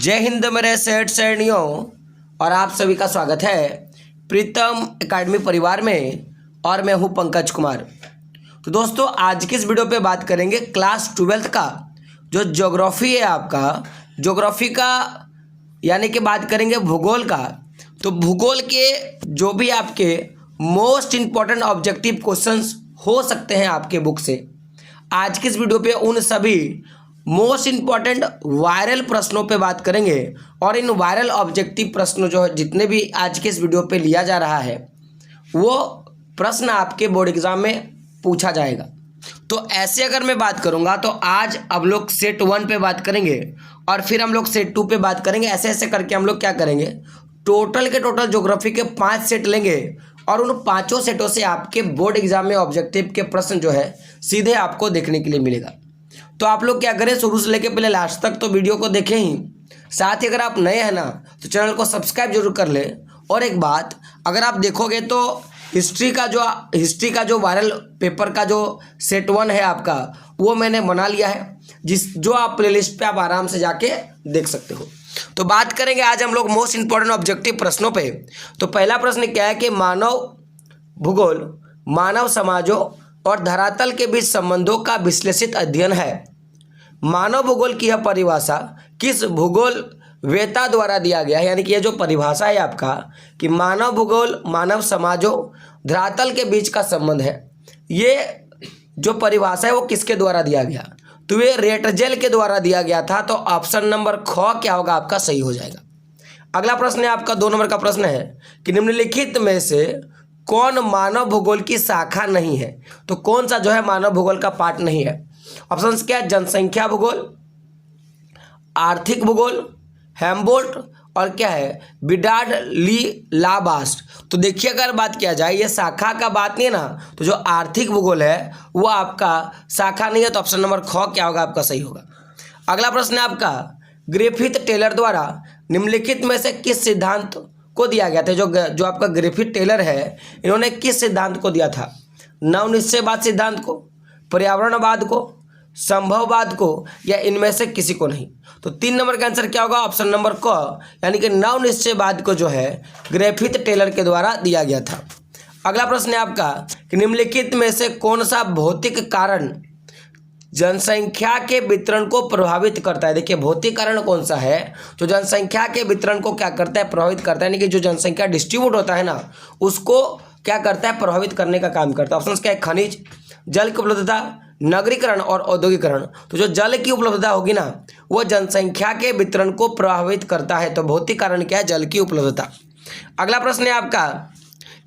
जय हिंद मेरे सेठ श्रेणियों और आप सभी का स्वागत है प्रीतम एकेडमी परिवार में। और मैं हूं पंकज कुमार। तो दोस्तों आज की इस वीडियो पे बात करेंगे क्लास 12th का जो ज्योग्राफी है आपका, ज्योग्राफी का यानी कि बात करेंगे भूगोल का। तो भूगोल के जो भी आपके मोस्ट इम्पॉर्टेंट ऑब्जेक्टिव क्वेश्चंस हो सकते हैं आपके बुक से, आज की इस वीडियो पे उन सभी मोस्ट इम्पॉर्टेंट वायरल प्रश्नों पे बात करेंगे। और इन वायरल ऑब्जेक्टिव प्रश्न जो है जितने भी आज के इस वीडियो पे लिया जा रहा है वो प्रश्न आपके बोर्ड एग्जाम में पूछा जाएगा। तो ऐसे अगर मैं बात करूंगा तो आज अब लोग सेट 1 पे बात करेंगे और फिर हम लोग सेट 2 पे बात करेंगे। ऐसे ऐसे करके हम लोग क्या करेंगे, टोटल के टोटल ज्योग्राफी के 5 सेट लेंगे और उन 5 सेटों से आपके बोर्ड एग्जाम में ऑब्जेक्टिव के प्रश्न जो है सीधे आपको देखने के लिए मिलेगा। तो आप लोग क्या करें, शुरू से लेके पहले लास्ट तक तो वीडियो को देखें ही, साथ ही अगर आप नए हैं ना तो चैनल को सब्सक्राइब जरूर कर लें। और एक बात, अगर आप देखोगे तो हिस्ट्री का जो वायरल पेपर का जो सेट 1 है आपका, वो मैंने बना लिया है, जो आप प्लेलिस्ट पे आप आराम से जाके देख सकते हो। तो बात करेंगे आज हम लोग मोस्ट इंपॉर्टेंट ऑब्जेक्टिव प्रश्नों पे। तो पहला प्रश्न क्या है कि मानव भूगोल मानव समाजों और धरातल के बीच संबंधों का विश्लेषित अध्ययन है। मानव भूगोल की यह परिभाषा किस भूगोल वेता द्वारा दिया गया है। यानी कि यह जो परिभाषा है आपका कि मानव भूगोल मानव समाजों धरातल के बीच का संबंध है, ये जो परिभाषा है वो किसके द्वारा दिया गया, तो ये रेटजेल के द्वारा दिया गया था। तो ऑप्शन नंबर ख क्या होगा आपका, सही हो जाएगा। अगला प्रश्न है आपका 2 नंबर का प्रश्न है कि निम्नलिखित में से कौन मानव भूगोल की शाखा नहीं है। तो कौन सा जो है मानव भूगोल का पार्ट नहीं है। ऑप्शन क्या है, जनसंख्या भूगोल, आर्थिक भूगोल, हेम्बोल्ट और क्या है बिडार्ड ली लाबास्ट। तो देखिए अगर बात किया जाए ये शाखा का बात नहीं है ना, तो जो आर्थिक भूगोल है वो आपका शाखा नहीं है। तो ऑप्शन नंबर ख क्या होगा आपका, सही होगा। अगला प्रश्न है आपका ग्रिफिथ टेलर द्वारा निम्नलिखित में से किस सिद्धांत को दिया गया था। जो आपका ग्रिफिथ टेलर है, इन्होंने किस सिद्धांत को दिया था, नवनिश्चयवाद सिद्धांत को, पर्यावरणवाद को, संभववाद को, या इनमें से किसी को नहीं। तो 3 नंबर का आंसर क्या होगा, ऑप्शन नंबर क यानी कि नवनिश्चयवाद को जो है ग्रिफिथ टेलर के द्वारा दिया गया था। अगला प्रश्न है आपका कि निम्नलिखित में से कौन सा भौतिक कारण जनसंख्या के वितरण को प्रभावित करता है। देखिए भौतिक कारण कौन सा है जो जनसंख्या के वितरण को क्या करता है, प्रभावित करता है। यानी कि जो जनसंख्या डिस्ट्रीब्यूट होता है ना उसको क्या करता है, प्रभावित करने का काम करता है। ऑप्शन क्या है, खनिज, जल की उपलब्धता, नगरीकरण और औद्योगिकरण। तो जो जल की उपलब्धता होगी ना वो जनसंख्या के वितरण को प्रभावित करता है। तो भौतिक कारण क्या है, जल की उपलब्धता। अगला प्रश्न है आपका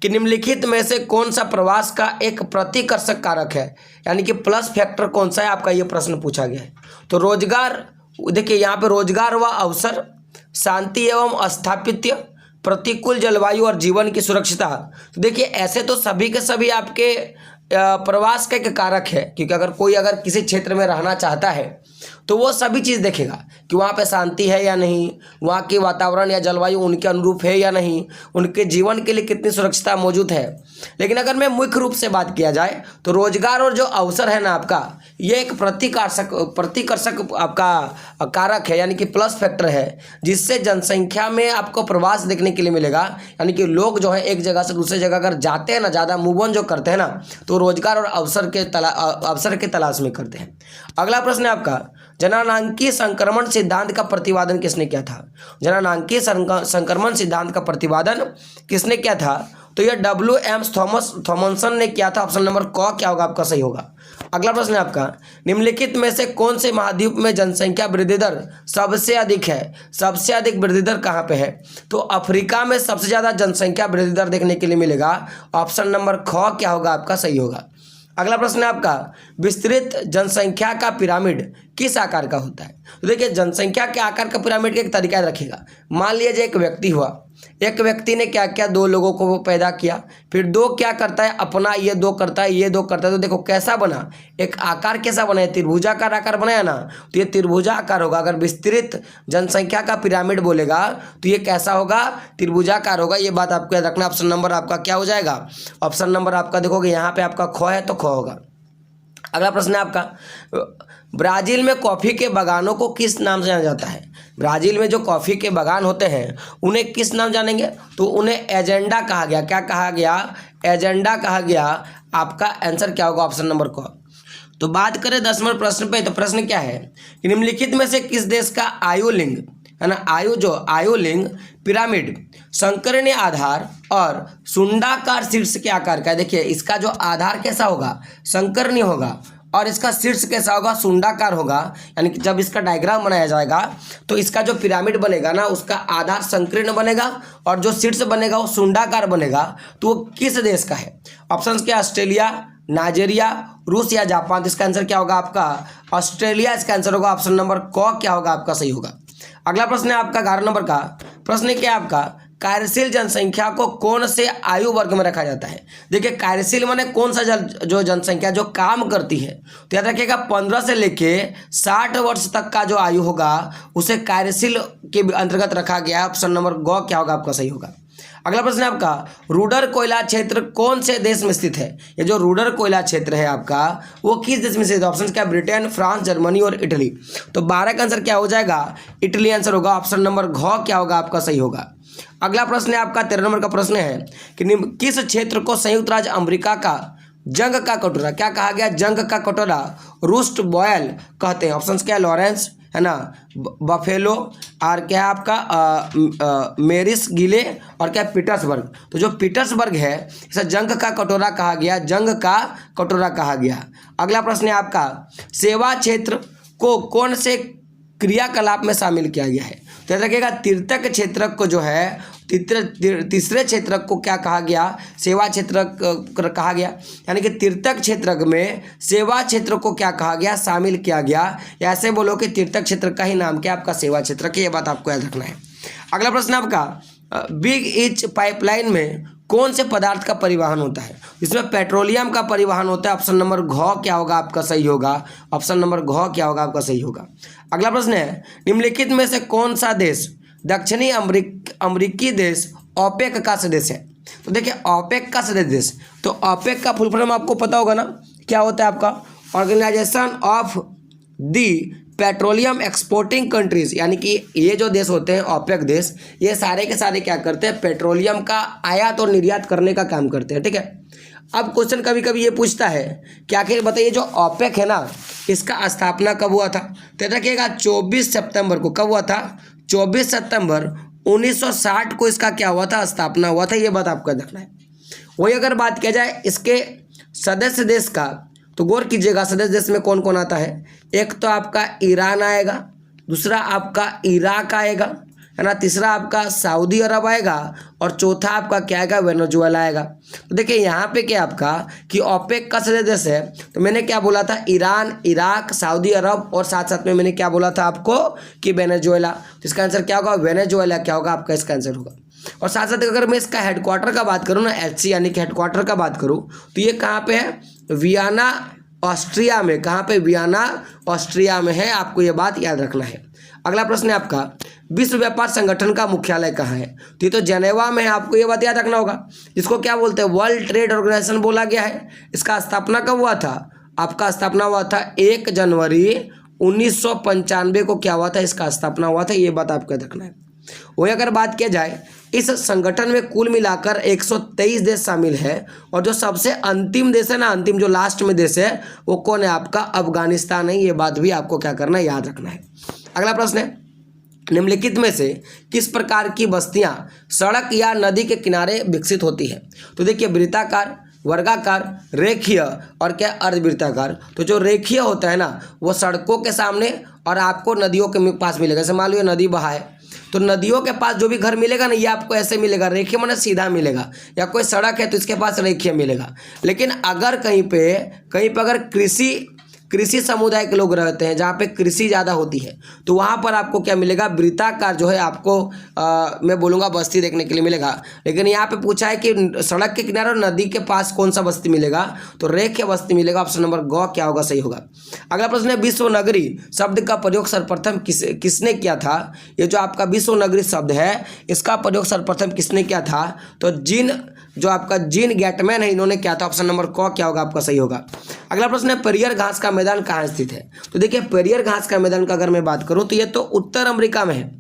कि निम्नलिखित में से कौन सा प्रवास का एक प्रतिकर्षक कारक है, यानी कि प्लस फैक्टर कौन सा है आपका, ये प्रश्न पूछा गया है। तो रोजगार, देखिए यहाँ पे रोजगार व अवसर, शांति एवं स्थापित्य, प्रतिकूल जलवायु और जीवन की सुरक्षिता। तो देखिए ऐसे तो सभी के सभी आपके प्रवास का एक कारक है, क्योंकि अगर किसी क्षेत्र में रहना चाहता है तो वो सभी चीज़ देखेगा कि वहाँ पे शांति है या नहीं, वहाँ के वातावरण या जलवायु उनके अनुरूप है या नहीं, उनके जीवन के लिए कितनी सुरक्षित मौजूद है। लेकिन अगर मैं मुख्य रूप से बात किया जाए तो रोजगार और जो अवसर है ना आपका, ये एक प्रतिकर्षक आपका कारक है, यानी कि प्लस फैक्टर है, जिससे जनसंख्या में आपको प्रवास देखने के लिए मिलेगा। यानी कि लोग जो है एक जगह से दूसरी जगह अगर जाते हैं ना, ज़्यादा मूव ऑन जो करते हैं ना, तो रोजगार और अवसर के तलाश में करते हैं। अगला प्रश्न है आपका जननांकीय संक्रमण सिद्धांत का प्रतिपादन किसने किया था। जननांकीय संक्रमण सिद्धांत का प्रतिपादन किसने किया था, तो यह WM थॉमसन ने किया था। ऑप्शन नंबर क क्या होगा आपका, सही होगा। अगला प्रश्न है आपका निम्नलिखित में से कौन से महाद्वीप में जनसंख्या वृद्धि दर सबसे अधिक है। सबसे अधिक वृद्धि दर कहाँ पे है, तो अफ्रीका में सबसे ज़्यादा जनसंख्या वृद्धि दर देखने के लिए मिलेगा। ऑप्शन नंबर ख क्या होगा आपका, सही होगा। अगला प्रश्न है आपका विस्तृत जनसंख्या का पिरामिड किस आकार का होता है। तो देखिए जनसंख्या के आकार का पिरामिड का एक तरीका रखेगा। मान लीजिए एक व्यक्ति हुआ, एक व्यक्ति ने क्या किया, 2 लोगों को पैदा किया, फिर 2 क्या करता है अपना, ये 2 करता है, ये 2 करता है। तो देखो कैसा बना, एक आकार कैसा बना है, त्रिभुजाकार आकार बनाया ना, तो ये त्रिभुजाकार होगा। अगर विस्तृत जनसंख्या का पिरामिड बोलेगा तो ये कैसा होगा, त्रिभुजाकार होगा। ये बात आपको याद रखना। ऑप्शन नंबर आपका क्या हो जाएगा, ऑप्शन नंबर आपका देखोगे यहाँ पे आपका ख है तो ख होगा। अगला प्रश्न है आपका ब्राजील में कॉफ़ी के बागानों को किस नाम से जाना जाता है? ब्राज़ील में जो कॉफ़ी के बागान होते हैं उन्हें किस नाम जानेंगे? तो उन्हें एजेंडा कहा गया। क्या कहा गया? एजेंडा कहा गया। आपका आंसर क्या होगा? ऑप्शन नंबर क। तो बात करें 10 नंबर प्रश्न पे, तो प्रश्न क्या है कि निम्नलिखित में से किस देश का आयुलिंग है ना, आयुलिंग पिरामिड संकरणीय आधार और सुंडाकार शीर्ष के आकार का है। देखिए इसका जो आधार कैसा होगा? संकरणीय होगा और इसका शीर्ष कैसा होगा? सुंडाकार होगा। यानी कि जब इसका डायग्राम बनाया जाएगा तो इसका जो पिरामिड बनेगा ना उसका आधार संकीर्ण बनेगा और जो शीर्ष बनेगा वो सुंडाकार बनेगा। तो वो किस देश का है? ऑप्शन क्या? ऑस्ट्रेलिया, नाइजीरिया, रूस या जापान। तो इसका आंसर क्या होगा आपका? ऑस्ट्रेलिया इसका आंसर होगा। ऑप्शन नंबर क क्या होगा आपका? सही होगा। अगला प्रश्न है आपका 11 नंबर का। प्रश्न क्या है आपका? कार्यशील जनसंख्या को कौन से आयु वर्ग में रखा जाता है? देखिए कार्यशील माने कौन सा जो जनसंख्या जो काम करती है, तो याद रखिएगा 15 से लेके 60 वर्ष तक का जो आयु होगा उसे कार्यशील के अंतर्गत रखा गया है। ऑप्शन नंबर ग क्या होगा आपका? सही होगा। अगला प्रश्न है आपका, रुडर कोयला क्षेत्र कौन से देश में स्थित है? ये जो रुडर कोयला क्षेत्र है आपका वो किस देश में स्थित है? ऑप्शन क्या? ब्रिटेन, फ्रांस, जर्मनी और इटली। तो 12 का आंसर क्या हो जाएगा? इटली आंसर होगा। ऑप्शन नंबर घ क्या होगा आपका? सही होगा। अगला प्रश्न है आपका 13 नंबर का प्रश्न है कि किस क्षेत्र को संयुक्त राज्य अमेरिका का जंग का कटोरा क्या कहा गया? जंग का कटोरा रूस्ट बॉयल कहते हैं। ऑप्शन क्या है? लॉरेंस है ना, बफेलो और क्या है आपका मेरिस गिले और क्या पीटर्सबर्ग। तो जो पीटर्सबर्ग है इसे जंग का कटोरा कहा गया, जंग का कटोरा कहा गया। अगला प्रश्न है आपका, सेवा क्षेत्र को कौन से क्रियाकलाप में शामिल किया गया है? तो याद रखिएगा तीर्थक क्षेत्र को जो है तीसरे क्षेत्र को क्या कहा गया? सेवा क्षेत्र कहा गया। यानी कि तीर्थक क्षेत्र में सेवा क्षेत्र को क्या कहा गया? शामिल किया गया। या ऐसे बोलो कि तीर्थक क्षेत्र का ही नाम क्या? आपका सेवा क्षेत्र की। ये बात आपको याद रखना है। अगला प्रश्न आपका, बिग ईच पाइपलाइन में कौन से पदार्थ का परिवहन होता है? इसमें पेट्रोलियम का परिवहन होता है। ऑप्शन नंबर घ क्या होगा आपका? सही होगा। ऑप्शन नंबर घ क्या होगा आपका? सही होगा। अगला प्रश्न है, निम्नलिखित में से कौन सा देश दक्षिणी अमेरिकी देश ओपेक का सदस्य है? तो देखिए ओपेक का सदस्य देश, तो ओपेक का फुल फॉर्म आपको पता होगा ना, क्या होता है आपका? Organisation of the petroleum exporting countries. यानी कि ये जो देश होते हैं ओपेक देश, ये सारे के सारे क्या करते हैं? पेट्रोलियम का आयात और निर्यात करने का काम करते हैं। ठीक है। अब क्वेश्चन कभी कभी ये पूछता है कि आखिर बताइए जो ओपेक है ना इसका स्थापना कब हुआ था? तो रखिएगा 24 सितंबर को। कब हुआ था? 24 सितंबर 1960 को इसका क्या हुआ था? स्थापना हुआ था। ये बात आपको देखना है। वही अगर बात किया जाए इसके सदस्य देश का, तो गौर कीजिएगा सदस्य देश में कौन कौन आता है। एक तो आपका ईरान आएगा, दूसरा आपका इराक आएगा है ना, तीसरा आपका सऊदी अरब आएगा और चौथा आपका क्या आएगा? वेनेजुएला आएगा। तो देखिए यहाँ पे क्या आपका कि ओपेक का सदस्य देश है, तो मैंने क्या बोला था? ईरान, इराक, सऊदी अरब और साथ साथ में मैंने क्या बोला था आपको कि वेनेजुएला। तो इसका आंसर क्या होगा? वेनेजुएला क्या होगा आपका? इसका आंसर होगा। और साथ साथ अगर मैं इसका हेडक्वार्टर का बात करूँ ना, HC यानी कि हेडक्वार्टर का बात करूँ, तो ये कहाँ पे है? वियना ऑस्ट्रिया में। कहाँ पे? वियना ऑस्ट्रिया में है। आपको ये बात याद रखना है। अगला प्रश्न है आपका, विश्व व्यापार संगठन का मुख्यालय कहाँ है? तो ये तो जेनेवा में है। आपको ये बात याद रखना होगा। इसको क्या बोलते हैं? वर्ल्ड ट्रेड ऑर्गेनाइजेशन बोला गया है। इसका स्थापना कब हुआ था? आपका स्थापना हुआ था 1 जनवरी 1995 को। क्या हुआ था? इसका स्थापना हुआ था। ये बात आपको याद रखना है। वही अगर बात किया जाए इस संगठन में कुल मिलाकर 123 देश शामिल है और जो सबसे अंतिम देश है ना, अंतिम जो लास्ट में देश है वो कौन है आपका? अफगानिस्तान है। ये बात भी आपको क्या करना है? याद रखना है। अगला प्रश्न है, निम्नलिखित में से किस प्रकार की बस्तियां सड़क या नदी के किनारे विकसित होती है? तो देखिए वृत्ताकार, वर्गाकार, रेखीय और क्या अर्धवृत्ताकार। तो जो रेखीय होता है ना वो सड़कों के सामने और आपको नदियों के पास मिलेगा। जैसे मान लो ये नदी बहा है तो नदियों के पास जो भी घर मिलेगा ना ये आपको ऐसे मिलेगा, रेखीय माने सीधा मिलेगा। या कोई सड़क है तो इसके पास रेखीय मिलेगा। लेकिन अगर कहीं पे अगर कृषि समुदाय के लोग रहते हैं जहाँ पे कृषि ज़्यादा होती है तो वहाँ पर आपको क्या मिलेगा? वृत्ताकार जो है आपको मैं बोलूँगा बस्ती देखने के लिए मिलेगा। लेकिन यहाँ पे पूछा है कि सड़क के किनारे और नदी के पास कौन सा बस्ती मिलेगा? तो रेखीय बस्ती मिलेगा। ऑप्शन नंबर ग क्या होगा? सही होगा। अगला प्रश्न है, विश्व नगरी शब्द का प्रयोग सर्वप्रथम किसने किया था? ये जो आपका विश्व नगरी शब्द है इसका प्रयोग सर्वप्रथम किसने किया था? तो जीन जो आपका जीन गैटमैन है, इन्होंने क्या था, ऑप्शन नंबर क क्या होगा आपका सही होगा। अगला प्रश्न है पेरियर घास का मैदान कहाँ स्थित है। तो देखिए पेरियर घास का मैदान का अगर मैं बात करूँ तो ये तो उत्तर अमेरिका में है,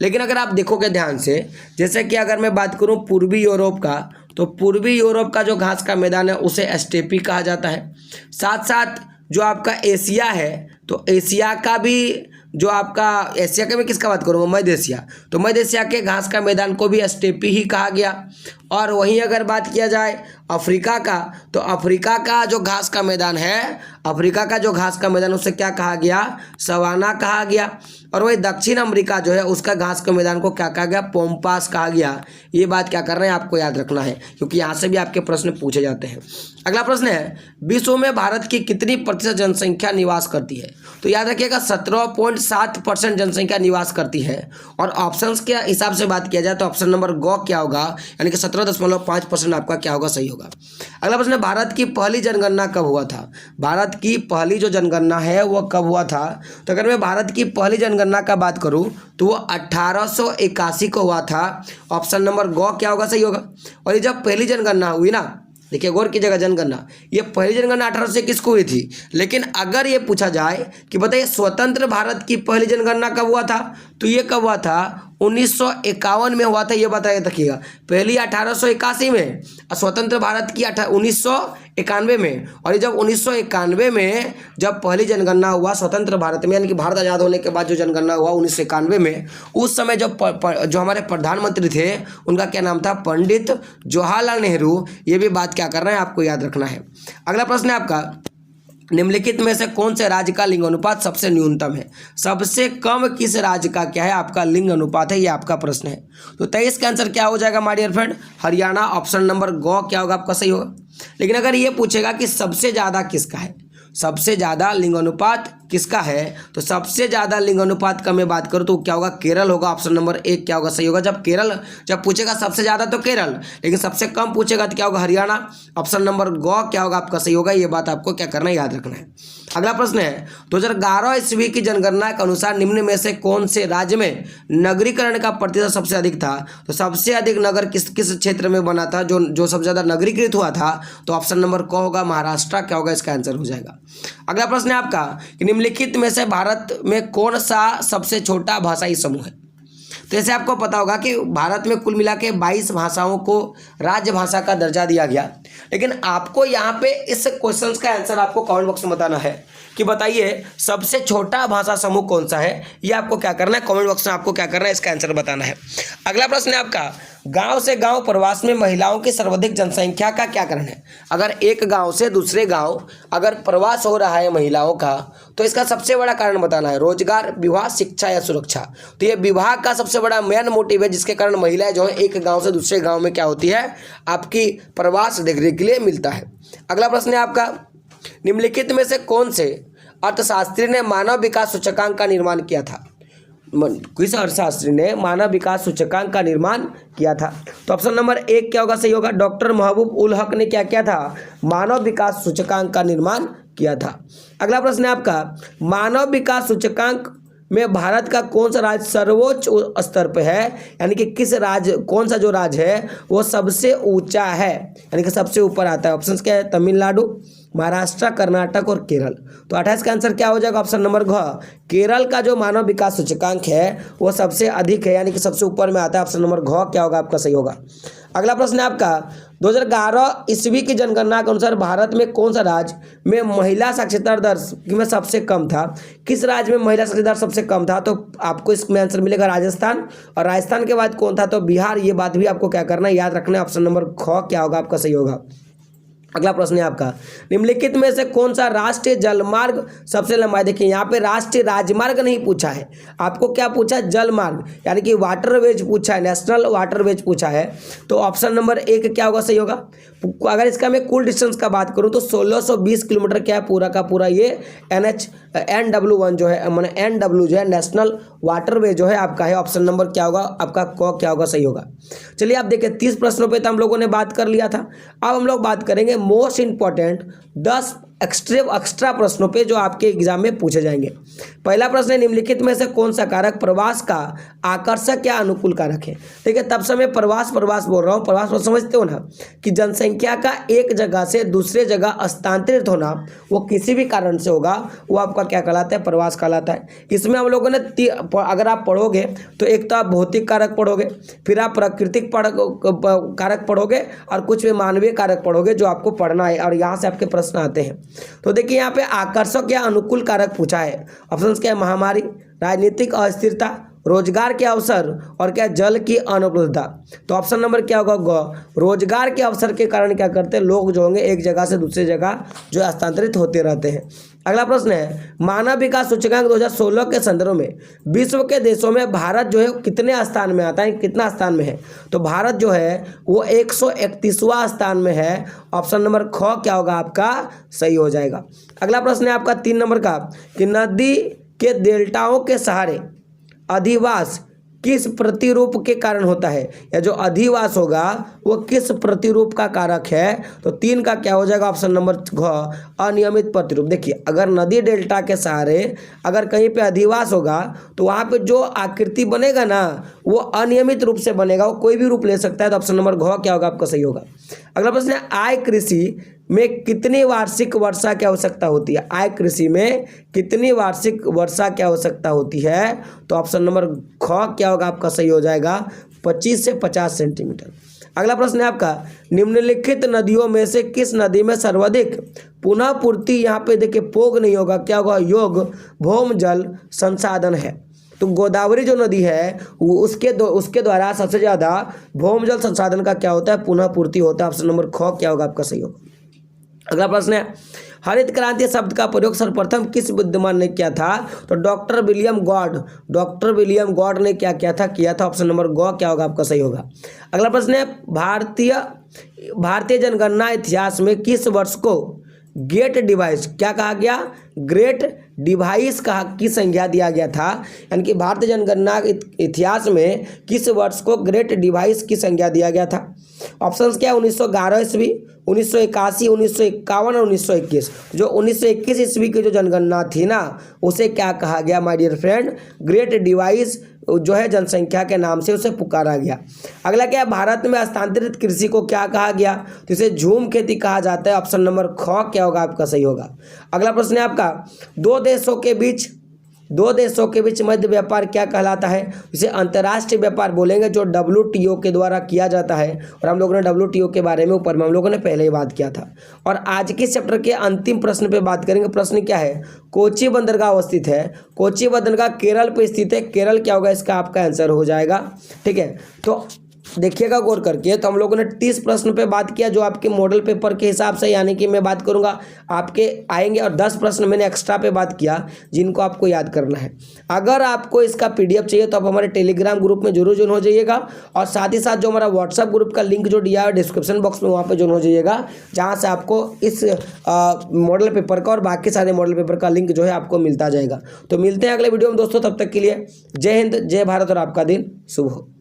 लेकिन अगर आप देखोगे ध्यान से, जैसे कि अगर मैं बात करूँ पूर्वी यूरोप का, तो पूर्वी यूरोप का जो घास का मैदान है उसे स्टेपी कहा जाता है। साथ साथ जो आपका एशिया है, तो एशिया का भी जो आपका एशिया के में किसका बात करूँगा, मध्य एशिया, तो मध्य एशिया के घास का मैदान को भी स्टेपी ही कहा गया। और वहीं अगर बात किया जाए अफ्रीका का, तो अफ्रीका का जो घास का मैदान है, अफ्रीका का जो घास का मैदान उसे क्या कहा गया, सवाना कहा गया। और वही दक्षिण अमेरिका जो है उसका घास के मैदान को क्या कहा गया, पोम्पास कहा गया। ये बात क्या करना है आपको याद रखना है, क्योंकि यहाँ से भी आपके प्रश्न पूछे जाते हैं। अगला प्रश्न है विश्व में भारत की कितनी प्रतिशत जनसंख्या निवास करती है। तो याद रखिएगा 17.7% जनसंख्या निवास करती है। और ऑप्शंस के हिसाब से बात किया जाए तो ऑप्शन नंबर ग क्या होगा, यानी कि 17.5% आपका क्या होगा, सही होगा। अगला प्रश्न है भारत की पहली जनगणना कब हुआ था। भारत की पहली जो जनगणना है वो कब हुआ था। तो अगर मैं भारत की पहली जनगणना का बात करूं तो वो 1881 को हुआ था। ऑप्शन नंबर ग क्या होगा, सही होगा। और ये जब पहली जनगणना हुई ना, देखिए गौर की जगह जनगणना, ये पहली जनगणना 1821 को हुई थी। लेकिन अगर ये पूछा जाए कि बताइए स्वतंत्र भारत की पहली जनगणना कब हुआ था, तो ये कब हुआ था, 1951 में हुआ था। ये बताइए रखिएगा, पहली 1881 में और स्वतंत्र भारत की 1991 में। और ये जब 1991 में जब पहली जनगणना हुआ स्वतंत्र भारत में, यानी कि भारत आज़ाद होने के बाद जो जनगणना हुआ 1991 में, उस समय जो हमारे प्रधानमंत्री थे उनका क्या नाम था, पंडित जवाहरलाल नेहरू। ये भी बात क्या करना है आपको याद रखना है। अगला प्रश्न है आपका निम्नलिखित में से कौन से राज्य का लिंग अनुपात सबसे न्यूनतम है। सबसे कम किस राज्य का क्या है आपका लिंग अनुपात है, ये आपका प्रश्न है। तो 23 का आंसर क्या हो जाएगा my dear friend, Haryana. Option number ग क्या होगा आपका सही होगा। लेकिन अगर ये पूछेगा कि सबसे ज़्यादा किसका है, सबसे ज़्यादा लिंग अनुपात किसका है, तो सबसे ज़्यादा लिंग अनुपात का मैं बात करूँ तो क्या होगा, केरल होगा। ऑप्शन नंबर 1 क्या होगा, सही होगा। जब पूछेगा सबसे ज़्यादा तो केरल, लेकिन सबसे कम पूछेगा तो क्या होगा, हरियाणा। ऑप्शन नंबर ग क्या होगा आपका सही होगा। ये बात आपको क्या करना है, याद रखना है। अगला प्रश्न है 2011 ईस्वी की जनगणना के अनुसार निम्न में से कौन से राज्य में नगरीकरण का प्रतिशत सबसे अधिक था। तो सबसे अधिक नगर किस किस क्षेत्र में बना था, जो सबसे ज़्यादा नगरीकृत हुआ था, तो ऑप्शन नंबर क होगा, महाराष्ट्र क्या होगा, इसका आंसर हो जाएगा। अगला प्रश्न है आपका कि निम्नलिखित में से भारत में कौन सा सबसे छोटा भाषाई समूह है। तो जैसे आपको पता होगा कि भारत में कुल मिला के 22 भाषाओं को राजभाषा का दर्जा दिया गया। लेकिन आपको यहाँ पे इस क्वेश्चन का आंसर आपको कमेंट बॉक्स में बताना है कि बताइए सबसे छोटा भाषा समूह कौन सा है। ये आपको क्या करना है, कमेंट बॉक्स में आपको क्या करना है, इसका आंसर बताना है। अगला प्रश्न है आपका गांव से गांव प्रवास में महिलाओं की सर्वाधिक जनसंख्या का क्या कारण है। अगर एक गांव से दूसरे गांव अगर प्रवास हो रहा है महिलाओं का, तो इसका सबसे बड़ा कारण बताना है, रोजगार, विवाह, शिक्षा या सुरक्षा। तो ये विवाह का सबसे बड़ा मेन मोटिव है, जिसके कारण महिलाएं जो है एक गांव से दूसरे गांव में क्या होती है, आपकी प्रवास देखने के लिए मिलता है। अगला प्रश्न है आपका निम्नलिखित में से कौन से अर्थशास्त्री ने मानव विकास सूचकांक का निर्माण किया था। किस अर्थशास्त्री ने मानव विकास सूचकांक का निर्माण किया था। तो ऑप्शन नंबर 1 क्या होगा, सही होगा। डॉक्टर महबूब उल हक ने क्या किया था, मानव विकास सूचकांक का निर्माण किया था। अगला प्रश्न है आपका मानव विकास सूचकांक में भारत का कौन सा राज्य सर्वोच्च स्तर पे है, यानी कि किस राज्य, कौन सा जो राज्य है वो सबसे ऊंचा है, यानी कि सबसे ऊपर आता है। ऑप्शंस क्या है, तमिलनाडु, महाराष्ट्र, कर्नाटक और केरल। तो 28 का आंसर क्या हो जाएगा, ऑप्शन नंबर घ। केरल का जो मानव विकास सूचकांक है वो सबसे अधिक है, यानी कि सबसे ऊपर में आता है। ऑप्शन नंबर घ क्या होगा आपका सही होगा। अगला प्रश्न है आपका 2011 ईस्वी की जनगणना के अनुसार भारत में कौन सा राज्य में महिला साक्षरता दर में सबसे कम था। किस राज्य में महिला साक्षरता दर सबसे कम था, तो आपको इसमें आंसर मिलेगा राजस्थान। और राजस्थान के बाद कौन था, तो बिहार। ये बात भी आपको क्या करना है, याद रखना है। ऑप्शन नंबर ख क्या होगा आपका सही होगा। अगला प्रश्न है आपका निम्नलिखित में से कौन सा राष्ट्रीय जलमार्ग सबसे लंबा है। देखिए यहाँ पे राष्ट्रीय राजमार्ग नहीं पूछा है, आपको क्या पूछा है, जलमार्ग, यानी कि वाटरवेज पूछा है, नेशनल वाटरवेज पूछा है। तो ऑप्शन नंबर 1 क्या होगा सही होगा। अगर इसका मैं कुल डिस्टेंस का बात करूँ तो 1620 किलोमीटर क्या है पूरा का पूरा ये NW1 जो है, मैंने NW जो है नेशनल वाटरवे जो है आपका है। ऑप्शन नंबर क्या होगा आपका क क्या होगा सही होगा। चलिए आप देखिए 30 प्रश्नों पे तो हम लोगों ने बात कर लिया था। अब हम लोग बात करेंगे मोस्ट इंपॉर्टेंट 10 एक्स्ट्रा प्रश्नों पे जो आपके एग्जाम में पूछे जाएंगे। पहला प्रश्न है, निम्नलिखित में से कौन सा कारक प्रवास का आकर्षक या अनुकूल कारक है। ठीक है, तब से मैं प्रवास बोल रहा हूँ। प्रवास को समझते हो ना, कि जनसंख्या का एक जगह से दूसरे जगह स्थानांतरित होना, वो किसी भी कारण से होगा, वो आपका क्या कहलाता है, प्रवास कहलाता है। इसमें हम लोगों ने अगर आप पढ़ोगे तो एक तो आप भौतिक कारक पढ़ोगे, फिर आप प्राकृतिक कारक पढ़ोगे, और कुछ भी मानवीय कारक पढ़ोगे जो आपको पढ़ना है, और यहाँ से आपके प्रश्न आते हैं। तो देखिए यहाँ पे आकर्षक या अनुकूल कारक पूछा है। ऑप्शन क्या है, महामारी, राजनीतिक अस्थिरता, रोजगार के अवसर, और क्या जल की अनुपलब्धता। तो ऑप्शन नंबर क्या होगा, ग। रोजगार के अवसर के कारण क्या करते हैं, लोग जो होंगे एक जगह से दूसरी जगह जो हस्तांतरित होते रहते हैं। अगला प्रश्न है, मानव विकास सूचकांक 2016 के संदर्भ में विश्व के देशों में भारत जो है कितने स्थान में आता है, कितना स्थान में है। तो भारत जो है वो 131वां स्थान में है। ऑप्शन नंबर ख क्या होगा आपका, सही हो जाएगा। अगला प्रश्न है आपका 3 नंबर का, कि नदी के डेल्टाओं के सहारे अधिवास किस प्रतिरूप के कारण होता है, या जो अधिवास होगा वो किस प्रतिरूप का कारक है। तो 3 का क्या हो जाएगा, ऑप्शन नंबर घ, अनियमित प्रतिरूप। देखिए अगर नदी डेल्टा के सहारे अगर कहीं पे अधिवास होगा तो वहाँ पे जो आकृति बनेगा ना वो अनियमित रूप से बनेगा, वो कोई भी रूप ले सकता है। तो ऑप्शन नंबर घ क्या होगा आपका, सही होगा। अगला प्रश्न है, आय कृषि में कितनी वार्षिक वर्षा की आवश्यकता होती है। आय कृषि में कितनी वार्षिक वर्षा की आवश्यकता होती है। तो ऑप्शन नंबर ख क्या होगा आपका, सही हो जाएगा, 25 से 50 सेंटीमीटर। अगला प्रश्न है आपका, निम्नलिखित नदियों में से किस नदी में सर्वाधिक पुनः पूर्ति, यहाँ पे देखिए पोग नहीं होगा, क्या होगा, योग भौम जल संसाधन है। तो गोदावरी जो नदी है वो उसके द्वारा सबसे ज़्यादा भौम जल संसाधन का क्या होता है, पुनः पूर्ति होता है। ऑप्शन नंबर ख क्या होगा आपका, सही होगा। अगला प्रश्न है, हरित क्रांति शब्द का प्रयोग सर्वप्रथम किस विद्वान ने किया था। तो डॉक्टर विलियम गॉड ने क्या किया था। ऑप्शन नंबर ग क्या होगा आपका, सही होगा। अगला प्रश्न है, भारतीय जनगणना इतिहास में किस वर्ष को ग्रेट डिवाइस क्या कहा गया, ग्रेट डिवाइस की संज्ञा दिया गया था। यानी कि भारतीय जनगणना इतिहास में किस वर्ष को ग्रेट डिवाइस की संज्ञा दिया गया था। ऑप्शंस क्या है, 1911 ईस्वी, 1981, 1951 और 1921। जो 1921 ईस्वी की जो जनगणना थी ना उसे क्या कहा गया my dear friend, great divide जो है जनसंख्या के नाम से उसे पुकारा गया। अगला क्या है, भारत में हस्तांतरित कृषि को क्या कहा गया। तो इसे झूम खेती कहा जाता है। ऑप्शन नंबर ख क्या होगा आपका, सही होगा। अगला प्रश्न है आपका, दो देशों के बीच मध्य व्यापार क्या कहलाता है। इसे अंतर्राष्ट्रीय व्यापार बोलेंगे, जो WTO के द्वारा किया जाता है। और हम लोगों ने WTO के बारे में ऊपर में हम लोगों ने पहले ही बात किया था। और आज के चैप्टर के अंतिम प्रश्न पे बात करेंगे। प्रश्न क्या है, कोची बंदरगाह अवस्थित है। कोची बंदरगाह केरल पे स्थित है। केरल क्या होगा इसका आपका आंसर हो जाएगा। ठीक है, तो देखिएगा गौर करके। तो हम लोगों ने 30 प्रश्न पे बात किया जो आपके मॉडल पेपर के हिसाब से, यानी कि मैं बात करूंगा आपके आएंगे, और 10 प्रश्न मैंने एक्स्ट्रा पे बात किया जिनको आपको याद करना है। अगर आपको इसका PDF चाहिए तो आप हमारे टेलीग्राम ग्रुप में जरूर ज्वाइन हो जाइएगा, और साथ ही साथ जो हमारा व्हाट्सअप ग्रुप का लिंक जो दिया है डिस्क्रिप्शन बॉक्स में, वहाँ पर ज्वाइन हो जाइएगा, जहाँ से आपको इस मॉडल पेपर का और बाकी सारे मॉडल पेपर का लिंक जो है आपको मिलता जाएगा। तो मिलते हैं अगले वीडियो में दोस्तों, तब तक के लिए जय हिंद, जय भारत, और आपका दिन शुभ हो।